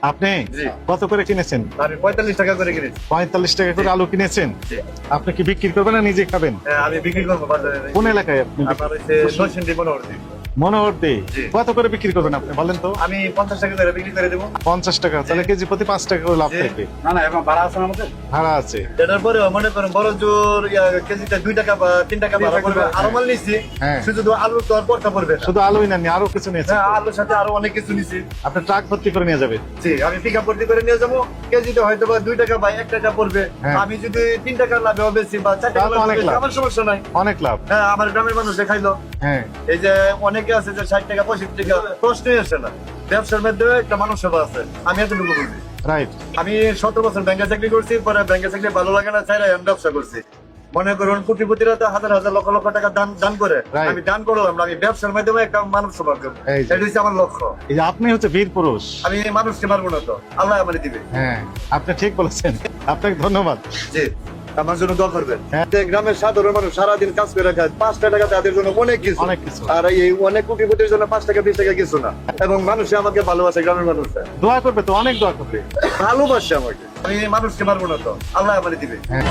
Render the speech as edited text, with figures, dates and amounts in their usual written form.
আপনি জি। কত করে কিনেছেন? আমি 45 টাকা করে কিনেছি। 45 টাকা করে আলু কিনেছেন। জি। আপনি কি বিক্রি করবেন না নিজে খাবেন? হ্যাঁ, আমি বিক্রি করবো বাজারে। কোন এলাকায় আপনি? আমার হচ্ছে নরসিংদী মনোহরদী। মনোহরদী। জি। কত করে বিক্রি করবেন আপনি বলেন তো? আমি 50 টাকা করে বিক্রি করে দেবো। 50 টাকা, তাহলে কেজি প্রতি 5 টাকা করে লাভ জি। থাকে। না না, এখন ভাড়া আছে না আমাদের। ভাড়া আছে। এটার পরে মনে করেন বড় জোর কেজিতে 2 টাকা বা 3 টাকা ভাড়া পড়বে। আরো মাল নিচ্ছি, হ্যাঁ। শুধু আলু তো আর পড়তে পড়বে না। শুধু আলুই নেননি, আরো কিছু নিয়েছেন। হ্যাঁ, আলুর সাথে আরো অনেক কিছু নিচ্ছি। আপনি ট্রাক ভর্তি করে নিয়ে যাবেন। জি, আমি পিক আপ ভর্তি করে নিয়ে যাবো। কেজিতে হয়তো বা 2 টাকা বা 1 টাকা পড়বে। হ্যাঁ। আমি যদি 3 টাকা লাভে বেশি বা 4 টাকা তাহলে লাভে অনেক বেশি, লাভ। আমার সমস্যা নাই। অনেক লাভ। হ্যাঁ, আমার গ্রামের মানুষ খাইলো। হ্যাঁ, এই যে অনেকে আছে যে 60 টাকা 65 টাকা প্রশ্নই আসে না। ব্যবসার মধ্যে একটা মানুষ সেবা আছে, আমি এতটুকু বুঝি। রাইট। আমি 17 বছর ব্যাংকে চাকরি করছি, পরে ব্যাংকে চাকরি ভালো লাগে না, চাইলে আমি ব্যবসা করছি। মনে করুন কোটিপতিরা তো হাজার হাজার লক্ষ লক্ষ টাকা দান করে। Right. আমি দান করলাম না, আমি ব্যবসার মাধ্যমে একটা মানুষ সেবা করবো। এই যে। এটা হচ্ছে আমার লক্ষ্য। এই যে আপনি হচ্ছে বীর পুরুষ। আমি এই মানুষকে মারবো না তো, আল্লাহ আমার দিবে। হ্যাঁ, আপনি ঠিক বলেছেন। আপনাকে ধন্যবাদ। জি, আমার জন্য দোয়া করবেন। হ্যাঁ। যে গ্রামের সাধারণ মানুষ সারাদিন কাজ করে খায়, 5 টাকা তাদের জন্য অনেক কিছু। অনেক কিছু। আর এই অনেক কোটিপতির জন্য 5 টাকা 20 টাকা কিছু না। এবং মানুষে আমাকে ভালোবাসে, গ্রামের মানুষ দোয়া করবে তো, অনেক দোয়া করবে। ভালোবাসে আমাকে। আমি এই মানুষকে মারবো না তো, আল্লাহ আমার দিবে। হ্যাঁ।